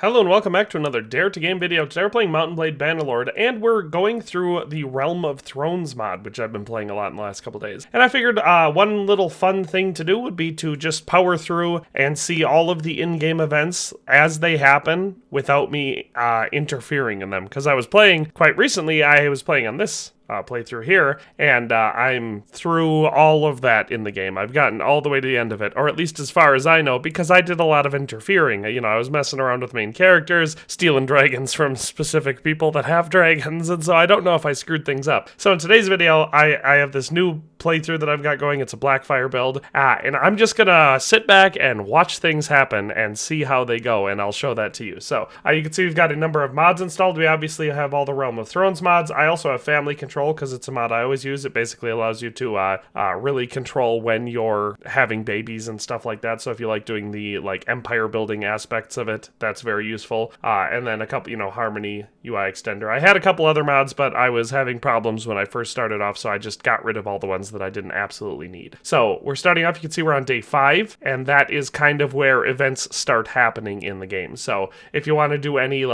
Hello and welcome back to another Dare to Game video. Today we're playing Mount & Blade Bannerlord, and we're going through the Realm of Thrones mod, which I've been playing a lot in the last couple days. And I figured one little fun thing to do would be to just power through and see all of the in-game events as they happen without me interfering in them. Because I was playing, quite recently, I was playing on this playthrough here, and I'm through all of that in the game. I've gotten all the way to the end of it, or at least as far as I know, because I did a lot of interfering. You know, I was messing around with main characters, stealing dragons from specific people that have dragons, and so I don't know if I screwed things up. So in today's video, I have this new playthrough that I've got going. It's a Blackfire build, and I'm just gonna sit back and watch things happen and see how they go, and I'll show that to you. So you can see we've got a number of mods installed. We obviously have all the Realm of Thrones mods. I also have family control because it's a mod I always use. It basically allows you to really control when you're having babies and stuff like that. So if you like doing the empire building aspects of it, that's very useful. And then a couple, Harmony UI extender. I had a couple other mods, but I was having problems when I first started off, so I just got rid of all the ones that I didn't absolutely need. So we're starting off, you can see we're on day 5, and that is kind of where events start happening in the game. So if you want to do any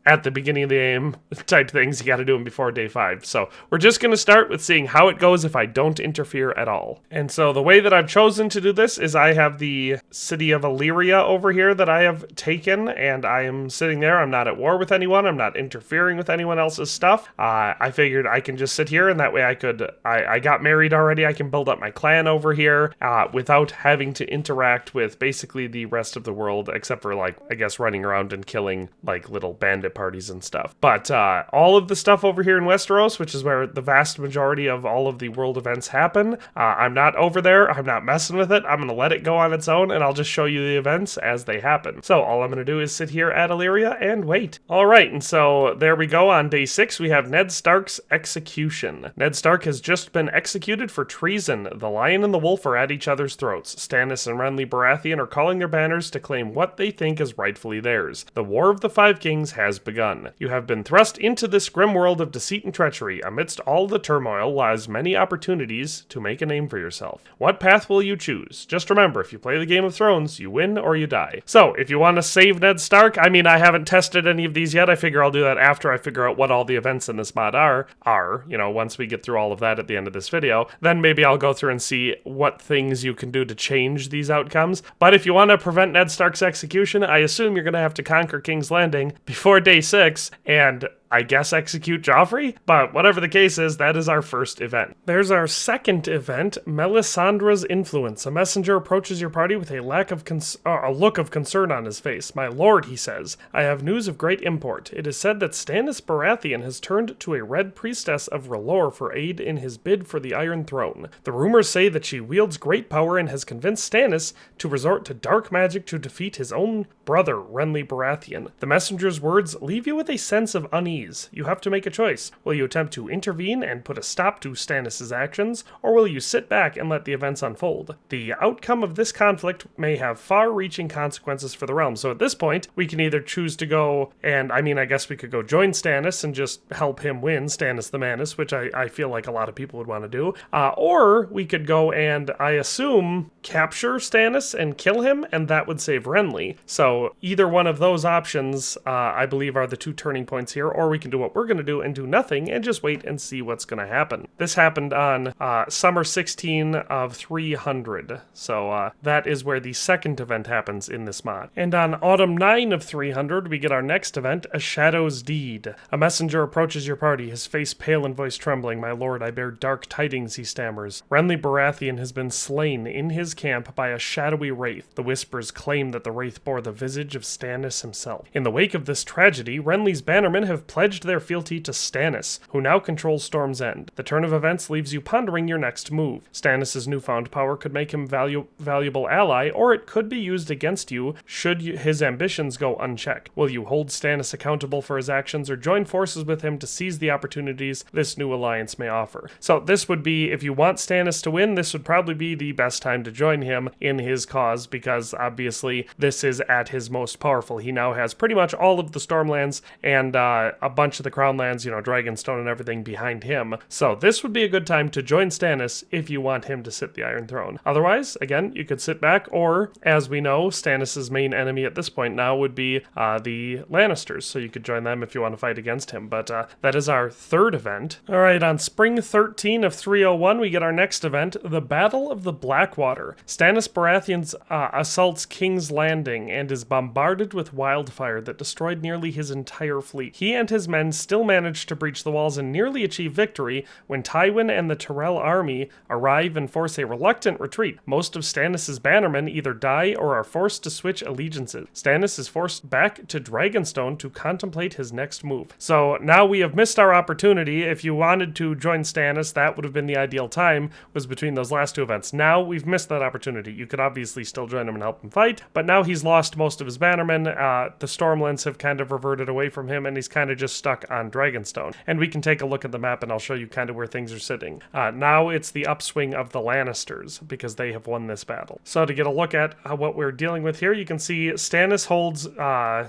at the beginning of the game type things, you got to do them before day 5. So we're just going to start with seeing how it goes if I don't interfere at all. And so the way that I've chosen to do this is I have the city of Illyria over here that I have taken, and I am sitting there. I'm not at war with anyone. I'm not interfering with anyone else's stuff. I figured I can just sit here, and that way I got married already. I can build up my clan over here without having to interact with basically the rest of the world, except for I guess running around and killing little bandit parties and stuff. But all of the stuff over here in Westeros, which is where the vast majority of all of the world events happen, I'm not over there. I'm not messing with it. I'm going to let it go on its own, and I'll just show you the events as they happen. So all I'm going to do is sit here at Illyria and wait. All right, and so there we go. On day 6, we have Ned Stark's execution. Ned Stark has just been executed for treason. The lion and the wolf are at each other's throats. Stannis and Renly Baratheon are calling their banners to claim what they think is rightfully theirs. The War of the Five Kings has begun. You have been thrust into this grim world of deceit and treachery. Amidst all the turmoil lies many opportunities to make a name for yourself. What path will you choose? Just remember, if you play the Game of Thrones, you win or you die. So, if you want to save Ned Stark, I haven't tested any of these yet. I figure I'll do that after I figure out what all the events in this mod are, once we get through all of that at the end of this video. Then maybe I'll go through and see what things you can do to change these outcomes. But if you want to prevent Ned Stark's execution, I assume you're going to have to conquer King's Landing before day 6, and I guess execute Joffrey? But whatever the case is, that is our first event. There's our second event, Melisandre's Influence. A messenger approaches your party with a look of concern on his face. My lord, he says, I have news of great import. It is said that Stannis Baratheon has turned to a red priestess of R'hllor for aid in his bid for the Iron Throne. The rumors say that she wields great power and has convinced Stannis to resort to dark magic to defeat his own brother, Renly Baratheon. The messenger's words leave you with a sense of unease. You have to make a choice. Will you attempt to intervene and put a stop to Stannis' actions, or will you sit back and let the events unfold? The outcome of this conflict may have far-reaching consequences for the realm. So at this point, we can either choose to go, and I guess we could go join Stannis and just help him win, Stannis the Manus, which I feel like a lot of people would want to do, or we could go and, I assume, capture Stannis and kill him, and that would save Renly. So either one of those options, I believe, are the two turning points here, or we can do what we're going to do and do nothing and just wait and see what's going to happen. This happened on summer 16 of 300, so that is where the second event happens in this mod. And on autumn 9 of 300, we get our next event, A Shadow's Deed. A messenger approaches your party, his face pale and voice trembling. My lord, I bear dark tidings, he stammers. Renly Baratheon has been slain in his camp by a shadowy wraith. The whispers claim that the wraith bore the visage of Stannis himself. In the wake of this tragedy, Renly's bannermen have pledged their fealty to Stannis, who now controls Storm's End. The turn of events leaves you pondering your next move. Stannis' newfound power could make him valuable ally, or it could be used against you should his ambitions go unchecked. Will you hold Stannis accountable for his actions, or join forces with him to seize the opportunities this new alliance may offer? So this would be, if you want Stannis to win, this would probably be the best time to join him in his cause, because obviously this is at his most powerful. He now has pretty much all of the Stormlands and a a bunch of the Crown Lands, Dragonstone and everything behind him. So this would be a good time to join Stannis if you want him to sit the Iron Throne. Otherwise, again, you could sit back, or, as we know, Stannis' main enemy at this point now would be the Lannisters, so you could join them if you want to fight against him. But that is our third event. All right, on spring 13 of 301, we get our next event, the Battle of the Blackwater. Stannis Baratheon assaults King's Landing and is bombarded with wildfire that destroyed nearly his entire fleet. He and his men still managed to breach the walls and nearly achieve victory when Tywin and the Tyrell army arrive and force a reluctant retreat. Most of Stannis' bannermen either die or are forced to switch allegiances. Stannis is forced back to Dragonstone to contemplate his next move. So now we have missed our opportunity. If you wanted to join Stannis, that would have been the ideal time, was between those last two events. Now we've missed that opportunity. You could obviously still join him and help him fight, but now he's lost most of his bannermen. The Stormlands have kind of reverted away from him, and he's kind of just stuck on Dragonstone. And we can take a look at the map, and I'll show you kind of where things are sitting. Now it's the upswing of the Lannisters, because they have won this battle. So to get a look at what we're dealing with here, you can see Stannis holds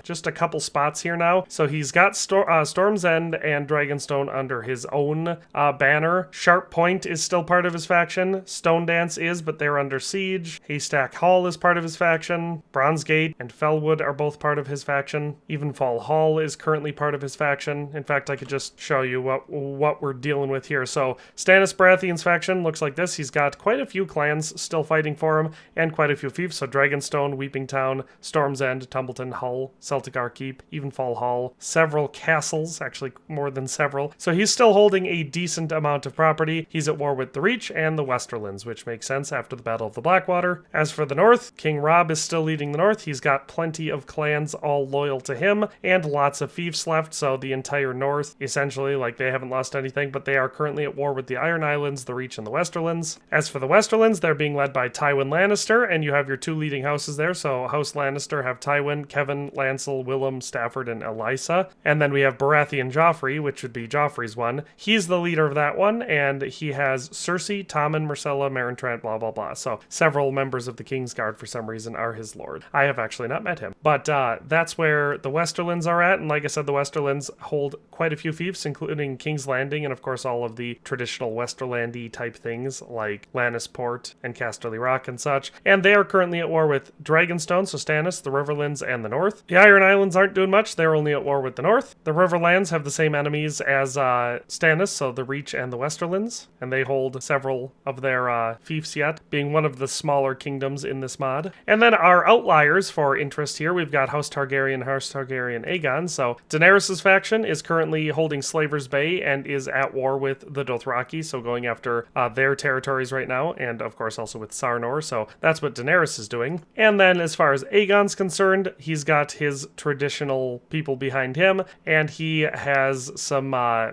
just a couple spots here now. So he's got Storm's End and Dragonstone under his own banner. Sharp Point is still part of his faction. Stone Dance is, but they're under siege. Haystack Hall is part of his faction. Bronzegate and Fellwood are both part of his faction. Evenfall Hall is currently part of his faction. In fact, I could just show you what we're dealing with here. So Stannis Baratheon's faction looks like this. He's got quite a few clans still fighting for him, and quite a few fiefs. So Dragonstone, Weeping Town, Storm's End, Tumbleton Hull, Celtigar Keep, Evenfall Hall, several castles, actually more than several. So he's still holding a decent amount of property. He's at war with the Reach and the Westerlands, which makes sense after the Battle of the Blackwater. As for the North, King Robb is still leading the North. He's got plenty of clans all loyal to him, and lots of fiefs left, so the entire North, essentially, like, they haven't lost anything, but they are currently at war with the Iron Islands, the Reach, and the Westerlands. As for the Westerlands, they're being led by Tywin Lannister, and you have your two leading houses there. So House Lannister have Tywin, Kevin, Lancel, Willem, Stafford, and Elisa. And then we have Baratheon Joffrey, which would be Joffrey's one. He's the leader of that one, and he has Cersei, Tommen, Myrcella, Merentrant, blah, blah, blah. So several members of the Kingsguard, for some reason, are his lord. I have actually not met him. But that's where the Westerlands are at, and like I said, the Westerlands hold quite a few fiefs, including King's Landing, and of course all of the traditional Westerlandy type things, like Lannisport and Casterly Rock and such. And they are currently at war with Dragonstone, so Stannis, the Riverlands, and the North. The Iron Islands aren't doing much. They're only at war with the North. The Riverlands have the same enemies as Stannis, so the Reach and the Westerlands, and they hold several of their fiefs yet, being one of the smaller kingdoms in this mod. And then our outliers for interest here, we've got House Targaryen, Aegon. So Daenerys' faction is currently holding Slaver's Bay and is at war with the Dothraki, so going after their territories right now, and of course also with Sarnor, so that's what Daenerys is doing. And then as far as Aegon's concerned, he's got his traditional people behind him, and he has some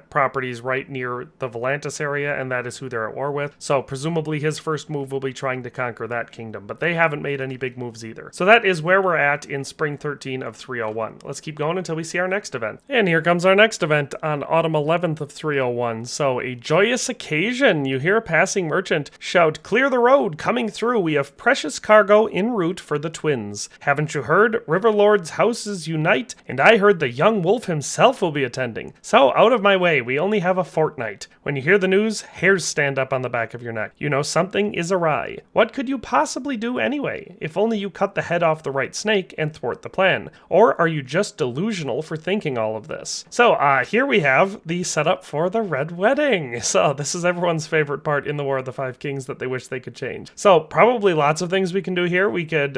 properties right near the Volantis area, and that is who they're at war with. So presumably his first move will be trying to conquer that kingdom, but they haven't made any big moves either. So that is where we're at in spring 13 of 301. Let's keep going until we see our next event. And here comes our next event on autumn 11th of 301. So a joyous occasion. You hear a passing merchant shout, "Clear the road, coming through. We have precious cargo en route for the twins. Haven't you heard? Riverlord's houses unite, and I heard the young wolf himself will be attending. So out of my way, we only have a fortnight. When you hear the news, hairs stand up on the back of your neck. You know something is awry. What could you possibly do anyway? If only you cut the head off the right snake and thwart the plan. Or are you just delusional for thinking all of this?" So here we have the setup for the Red Wedding. So this is everyone's favorite part in the War of the Five Kings that they wish they could change. So probably lots of things we can do here. We could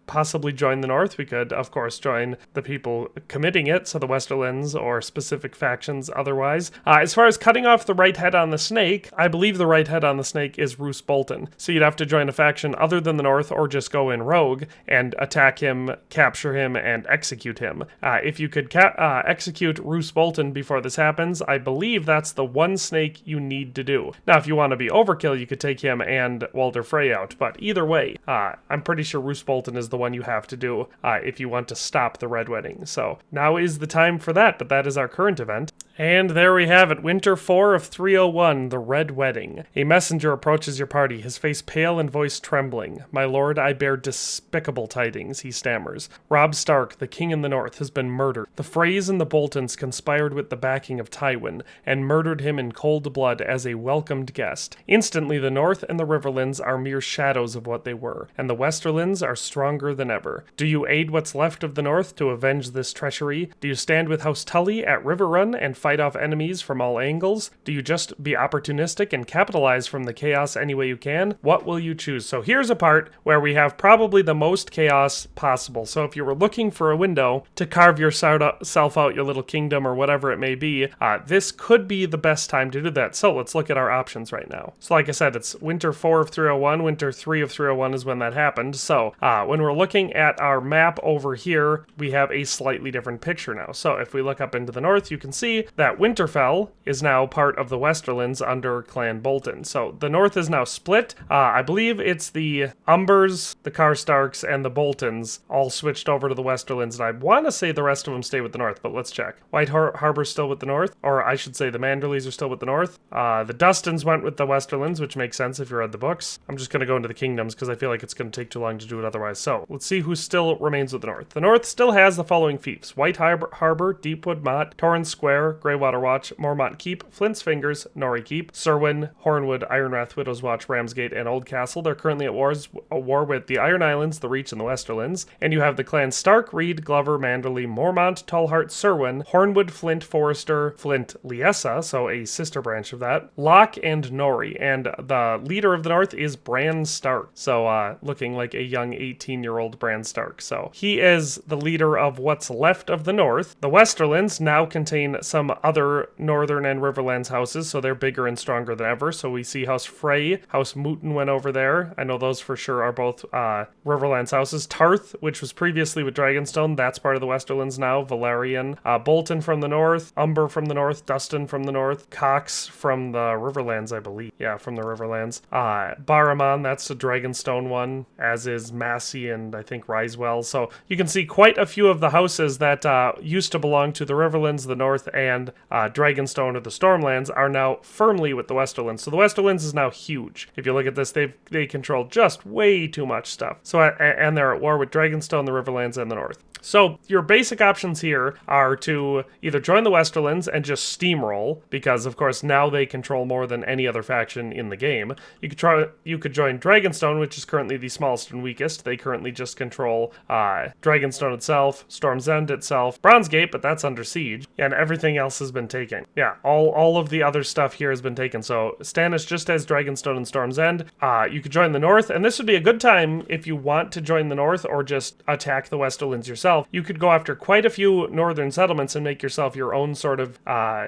possibly join the North. We could, of course, join the people committing it, so the Westerlands or specific factions otherwise. As far as cutting off the right head on the snake, I believe the right head on the snake is Roose Bolton. So you'd have to join a faction other than the North, or just go in rogue and attack him, capture him, and execute him. If you could execute Roose Bolton before this happens, I believe that's the one snake you need to do. Now, if you want to be overkill, you could take him and Walder Frey out, but either way, I'm pretty sure Roose Bolton is the one you have to do if you want to stop the Red Wedding. So now is the time for that, but that is our current event. And there we have it, Winter 4 of 301, The Red Wedding. A messenger approaches your party, his face pale and voice trembling. My lord, I bear despicable tidings, he stammers. Robb Stark, the king in the north, has been murdered. The Freys and the Boltons conspired with the backing of Tywin, and murdered him in cold blood as a welcomed guest. Instantly, the north and the Riverlands are mere shadows of what they were, and the Westerlands are stronger than ever. Do you aid what's left of the north to avenge this treachery? Do you stand with House Tully at Riverrun and fight off enemies from all angles? Do you just be opportunistic and capitalize from the chaos any way you can? What will you choose? So here's a part where we have probably the most chaos possible. So if you were looking for a window to carve yourself out your little kingdom or whatever it may be, this could be the best time to do that. So let's look at our options right now. So like I said, it's Winter 4 of 301, Winter 3 of 301 is when that happened. So when we're looking at our map over here, we have a slightly different picture now. So if we look up into the north, you can see that Winterfell is now part of the Westerlands under Clan Bolton. So the north is now split. I believe it's the Umbers, the Karstarks, and the Boltons all switched over to the Westerlands, and I want to say the rest of them stay with the north, but let's check. White Harbor's still with the north, or I should say the Manderleys are still with the north. The Dustins went with the Westerlands, which makes sense if you read the books. I'm just going to go into the kingdoms because I feel like it's going to take too long to do it otherwise. So let's see who still remains with the north. The north still has the following fiefs: White Harbor, Deepwood Mott, Torrens Square, Greywater Watch, Mormont Keep, Flint's Fingers, Norrie Keep, Serwyn, Hornwood, Ironrath, Widow's Watch, Ramsgate, and Oldcastle. They're currently at war with the Iron Islands, the Reach, and the Westerlands. And you have the clans Stark, Reed, Glover, Manderley, Mormont, Tallhart, Serwyn, Hornwood, Flint, Forrester, Flint, Liessa, so a sister branch of that, Locke, and Norrie. And the leader of the north is Bran Stark, so looking like a young 18-year-old Bran Stark. So he is the leader of what's left of the north. The Westerlands now contain some other northern and Riverlands houses, so they're bigger and stronger than ever. So we see House Frey, House Mooten went over there. I know those for sure are both Riverlands houses. Tarth, which was previously with Dragonstone, that's part of the Westerlands now. Valerian, Bolton from the north, Umber from the north, Dustin from the north, Cox from the Riverlands, I believe. Yeah, from the Riverlands. Barraman, that's a Dragonstone one, as is Massey and I think Risewell. So you can see quite a few of the houses that used to belong to the Riverlands, the north, and Dragonstone or the Stormlands are now firmly with the Westerlands. So the Westerlands is now huge. If you look at this, they control just way too much stuff. So and they're at war with Dragonstone, the Riverlands, and the north. So your basic options here are to either join the Westerlands and just steamroll, because of course now they control more than any other faction in the game. You could join Dragonstone, which is currently the smallest and weakest. They currently just control Dragonstone itself, Storm's End itself, Bronzegate, but that's under siege, and everything else has been taken. Yeah, all of the other stuff here has been taken. So Stannis just has Dragonstone and Storm's End. You could join the north, and this would be a good time if you want to join the north or just attack the Westerlands yourself. You could go after quite a few northern settlements and make yourself your own sort of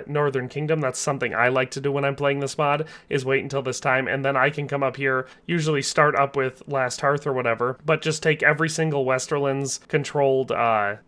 northern kingdom. That's something I like to do when I'm playing this mod, is wait until this time, and then I can come up here, usually start up with Last Hearth or whatever, but just take every single Westerlands controlled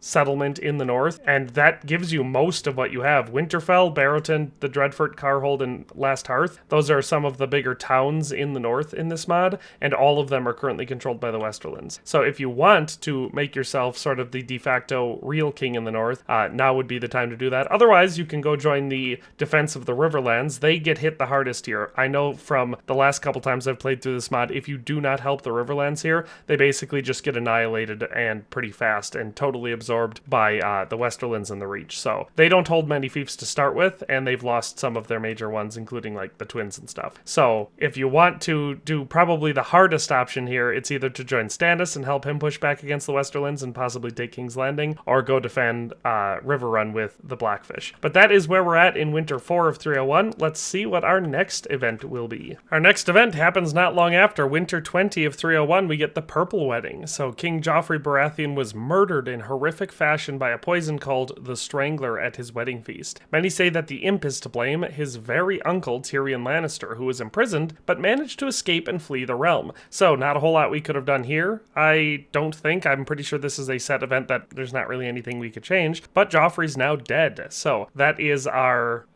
settlement in the north, and that gives you most of what you have. Winterfell, Barrowton, the Dreadfort, Carhold, and Last Hearth, those are some of the bigger towns in the north in this mod, and all of them are currently controlled by the Westerlands. So if you want to make yourself sort of the de facto real king in the north, now would be the time to do that. Otherwise, you can go join the defense of the Riverlands. They get hit the hardest here. I know from the last couple times I've played through this mod, if you do not help the Riverlands here, they basically just get annihilated and pretty fast and totally absorbed by the Westerlands and the Reach. So they don't hold many fiefs to start with, and they've lost some of their major ones, including like the Twins and stuff. So if you want to do probably the hardest option here, it's either to join Stannis and help him push back against the Westerlands and possibly take King's Landing, or go defend Riverrun with the Blackfish. But that is where we're at in Winter 4 of 301. Let's see what our next event will be. Our next event happens not long after Winter 20 of 301. We get the Purple Wedding. So King Joffrey Baratheon was murdered in horrific fashion by a poison called the Strangler at his wedding feast. Many say that the imp is to blame, his very uncle Tyrion Lannister, who was imprisoned but managed to escape and flee the realm. So not a whole lot we could have done here. I don't think. I'm pretty sure this is a set event meant that there's not really anything we could change, but Joffrey's now dead. So that is our,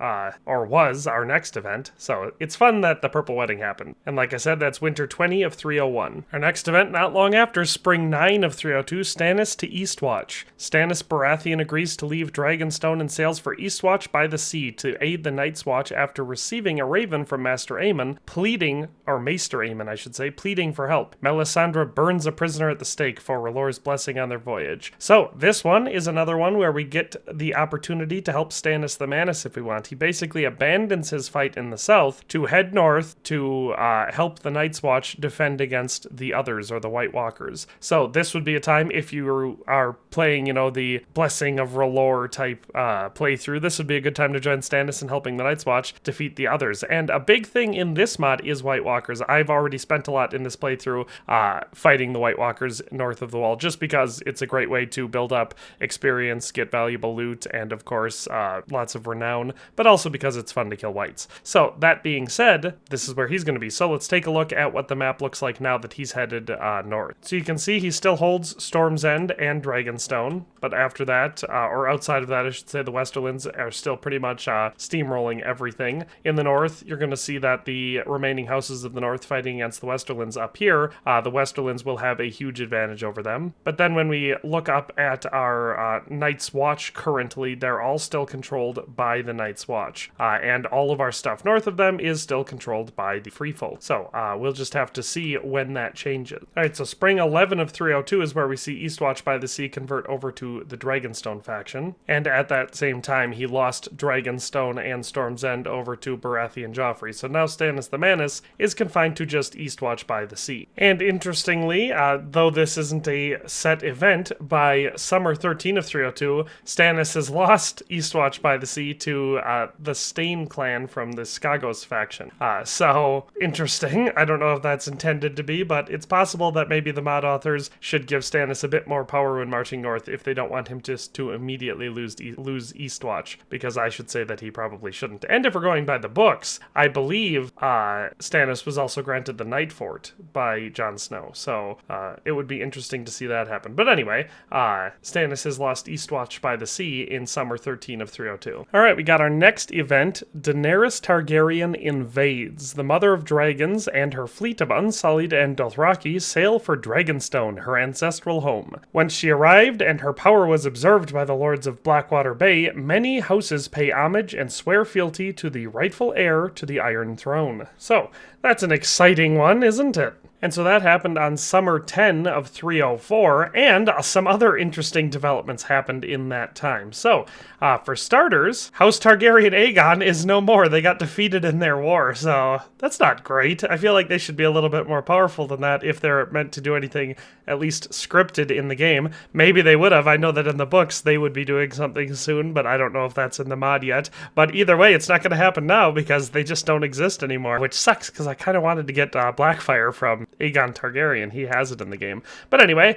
or was our next event. So it's fun that the Purple Wedding happened. And like I said, that's Winter 20 of 301. Our next event, not long after, Spring 9 of 302, Stannis to Eastwatch. Stannis Baratheon agrees to leave Dragonstone and sails for Eastwatch by the sea to aid the Night's Watch after receiving a raven from Master Aemon, Maester Aemon, I should say, pleading for help. Melisandre burns a prisoner at the stake for R'hllor's blessing on their voyage. So this one is another one where we get the opportunity to help Stannis the Manus if we want. He basically abandons his fight in the south to head north to help the Night's Watch defend against the others, or the White Walkers. So this would be a time, if you are playing, the Blessing of R'hllor type playthrough, this would be a good time to join Stannis in helping the Night's Watch defeat the others. And a big thing in this mod is White Walkers. I've already spent a lot in this playthrough fighting the White Walkers north of the Wall, just because it's a great way to build up experience, get valuable loot, and of course lots of renown, but also because it's fun to kill whites. So that being said, this is where he's going to be. So let's take a look at what the map looks like now that he's headed north. So you can see he still holds Storm's End and Dragonstone, but after that, or outside of that, I should say, the Westerlands are still pretty much steamrolling everything. In the north, you're going to see that the remaining houses of the north fighting against the Westerlands up here, the Westerlands will have a huge advantage over them. But then when we look up at our Night's Watch currently, they're all still controlled by the Night's Watch. And all of our stuff north of them is still controlled by the Freefolk. So we'll just have to see when that changes. Alright, so Spring 11 of 302 is where we see Eastwatch by the Sea convert over to the Dragonstone faction. And at that same time, he lost Dragonstone and Storm's End over to Baratheon Joffrey. So now Stannis the Manus is confined to just Eastwatch by the Sea. And interestingly, though this isn't a set event, by Summer 13 of 302, Stannis has lost Eastwatch by the Sea to the Stain clan from the Skagos faction. So interesting. I don't know if that's intended to be, but it's possible that maybe the mod authors should give Stannis a bit more power when marching north if they don't want him just to immediately lose Eastwatch, because I should say that he probably shouldn't. And if we're going by the books, I believe Stannis was also granted the Night Fort by Jon Snow, so it would be interesting to see that happen. But anyway, Stannis has lost Eastwatch by the Sea in Summer 13 of 302. Alright, we got our next event. Daenerys Targaryen invades. The Mother of Dragons and her fleet of Unsullied and Dothraki sail for Dragonstone, her ancestral home. Once she arrived and her power was observed by the lords of Blackwater Bay, many houses pay homage and swear fealty to the rightful heir to the Iron Throne. So, that's an exciting one, isn't it? And so that happened on Summer 10 of 304, and some other interesting developments happened in that time. So, for starters, House Targaryen Aegon is no more. They got defeated in their war, so that's not great. I feel like they should be a little bit more powerful than that if they're meant to do anything at least scripted in the game. Maybe they would have. I know that in the books they would be doing something soon, but I don't know if that's in the mod yet. But either way, it's not going to happen now because they just don't exist anymore, which sucks because I kind of wanted to get Blackfire from Aegon Targaryen. He has it in the game. But anyway,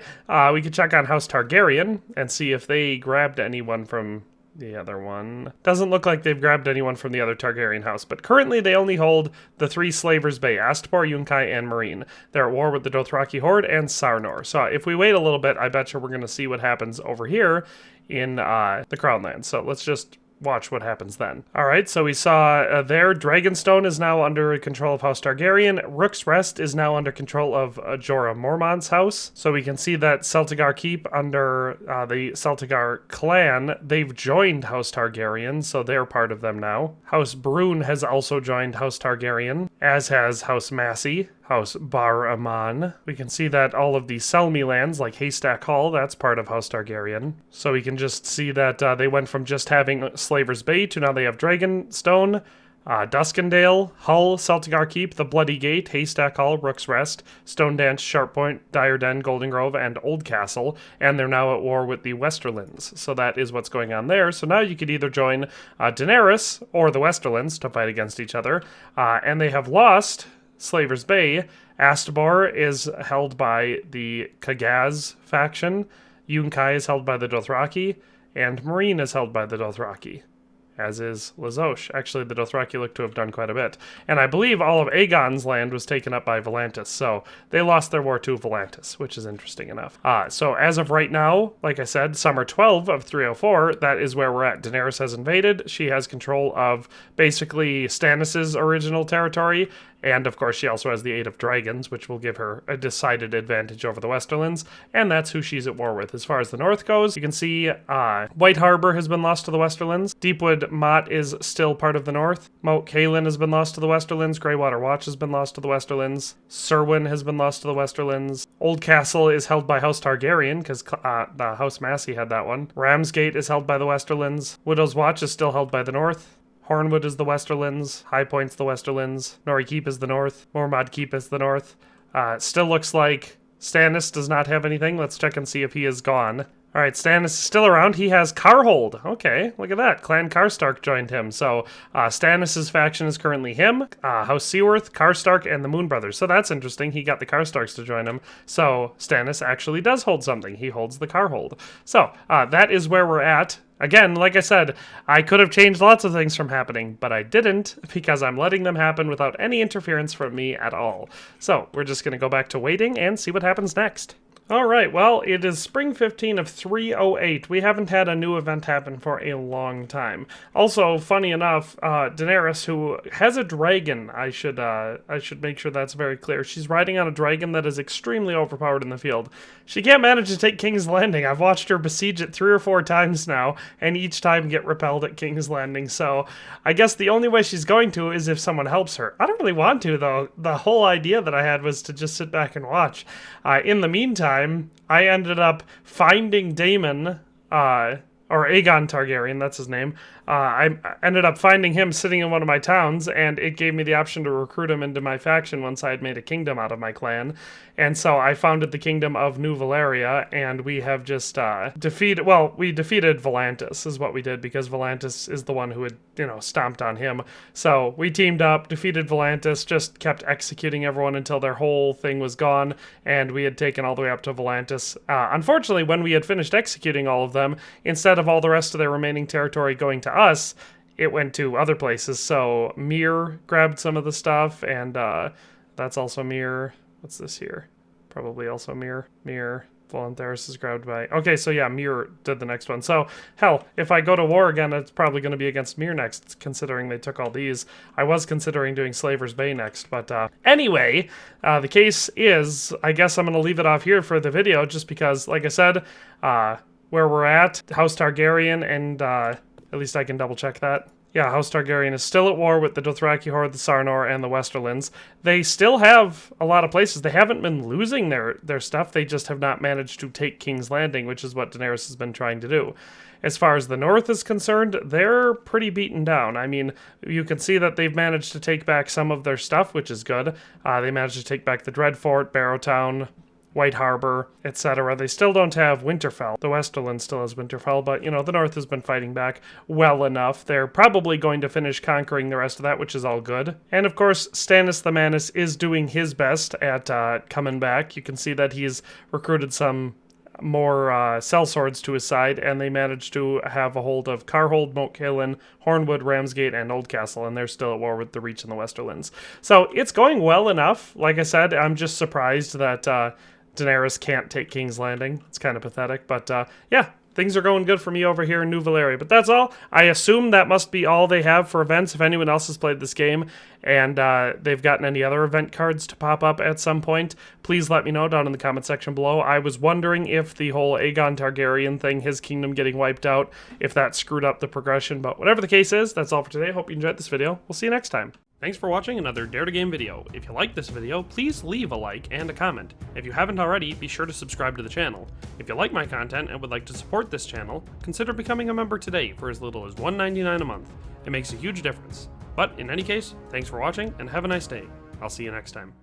we could check on House Targaryen and see if they grabbed anyone from the other one. Doesn't look like they've grabbed anyone from the other Targaryen house, but currently they only hold the three Slavers Bay, Astapor, Yunkai, and Meereen. They're at war with the Dothraki Horde and Sarnor. So if we wait a little bit, I bet you we're going to see what happens over here in the Crownlands. So let's just watch what happens then. Alright, so we saw there, Dragonstone is now under control of House Targaryen. Rook's Rest is now under control of Jorah Mormont's house. So we can see that Celtigar Keep under the Celtigar clan, they've joined House Targaryen, so they're part of them now. House Brune has also joined House Targaryen, as has House Massey, House Bar Aman. We can see that all of the Selmy lands, like Haystack Hall, that's part of House Targaryen. So we can just see that they went from just having Slaver's Bay to now they have Dragonstone, Duskendale, Hull, Celtigar Keep, the Bloody Gate, Haystack Hall, Rook's Rest, Stone Dance, Sharp Point, Dire Den, Golden Grove, and Oldcastle, and they're now at war with the Westerlands. So that is what's going on there. So now you could either join Daenerys or the Westerlands to fight against each other, and they have lost Slaver's Bay. Astapor is held by the Kagaz faction, Yunkai is held by the Dothraki, and Meereen is held by the Dothraki. as is Lazoche. Actually, the Dothraki look to have done quite a bit. And I believe all of Aegon's land was taken up by Volantis, so they lost their war to Volantis, which is interesting enough. So as of right now, like I said, Summer 12 of 304, that is where we're at. Daenerys has invaded. She has control of basically Stannis' original territory, and of course she also has the Eight of Dragons, which will give her a decided advantage over the Westerlands, and that's who she's at war with. As far as the north goes, you can see White Harbor has been lost to the Westerlands. Deepwood Motte is still part of the north. Moat Cailin has been lost to the Westerlands. Greywater Watch has been lost to the Westerlands. Serwyn has been lost to the Westerlands. Old Castle is held by House Targaryen, because the House Massey had that one. Ramsgate is held by the Westerlands. Widow's Watch is still held by the north. Hornwood is the Westerlands. High Point's the Westerlands. Norrie Keep is the north. Mormont Keep is the north. Still looks like Stannis does not have anything. Let's check and see if he is gone. All right, Stannis is still around. He has Carhold. Okay, look at that. Clan Karstark joined him. So Stannis' faction is currently him, House Seaworth, Karstark, and the Moon Brothers. So that's interesting. He got the Karstarks to join him. So Stannis actually does hold something. He holds the Carhold. So that is where we're at. Again, like I said, I could have changed lots of things from happening, but I didn't because I'm letting them happen without any interference from me at all. So we're just going to go back to waiting and see what happens next. All right, well, it is spring 15 of 308. We haven't had a new event happen for a long time. Also, funny enough, Daenerys, who has a dragon, I should make sure that's very clear. She's riding on a dragon that is extremely overpowered in the field. She can't manage to take King's Landing. I've watched her besiege it 3 or 4 times now, and each time get repelled at King's Landing. So I guess the only way she's going to is if someone helps her. I don't really want to, though. The whole idea that I had was to just sit back and watch. In the meantime, I ended up finding Daemon, or Aegon Targaryen, that's his name. I ended up finding him sitting in one of my towns, and it gave me the option to recruit him into my faction once I had made a kingdom out of my clan. And so I founded the kingdom of New Valeria, and we have just defeated Volantis is what we did, because Volantis is the one who had, stomped on him. So we teamed up, defeated Volantis, just kept executing everyone until their whole thing was gone, and we had taken all the way up to Volantis. Unfortunately, when we had finished executing all of them, instead of all the rest of their remaining territory going to us, it went to other places. So Myr grabbed some of the stuff, and that's also Myr. What's this here? Probably also Myr. Volantheris is grabbed by... Okay, so yeah, Myr did the next one. So, hell, if I go to war again, it's probably going to be against Myr next, considering they took all these. I was considering doing Slaver's Bay next, but anyway, the case is, I guess I'm going to leave it off here for the video, just because, like I said, where we're at, House Targaryen, and at least I can double check that. Yeah, House Targaryen is still at war with the Dothraki Horde, the Sarnor, and the Westerlands. They still have a lot of places. They haven't been losing their stuff. They just have not managed to take King's Landing, which is what Daenerys has been trying to do. As far as the North is concerned, they're pretty beaten down. I mean, you can see that they've managed to take back some of their stuff, which is good. They managed to take back the Dreadfort, Barrowtown, White Harbor, etc. They still don't have Winterfell. The Westerland still has Winterfell, but, the North has been fighting back well enough. They're probably going to finish conquering the rest of that, which is all good. And, of course, Stannis the Manus is doing his best at coming back. You can see that he's recruited some more sellswords to his side, and they managed to have a hold of Carhold, Moat Cailin, Hornwood, Ramsgate, and Oldcastle, and they're still at war with the Reach and the Westerlands. So it's going well enough. Like I said, I'm just surprised that Daenerys can't take King's Landing. It's kind of pathetic, but yeah, things are going good for me over here in New Valeria. But that's all. I assume that must be all they have for events. If anyone else has played this game and they've gotten any other event cards to pop up at some point, please let me know down in the comment section below. I was wondering if the whole Aegon Targaryen thing, his kingdom getting wiped out, if that screwed up the progression. But whatever the case is, that's all for today. Hope you enjoyed this video. We'll see you next time. Thanks for watching another Dare to Game video. If you liked this video, please leave a like and a comment. If you haven't already, be sure to subscribe to the channel. If you like my content and would like to support this channel, consider becoming a member today for as little as $1.99 a month. It makes a huge difference. But in any case, thanks for watching and have a nice day. I'll see you next time.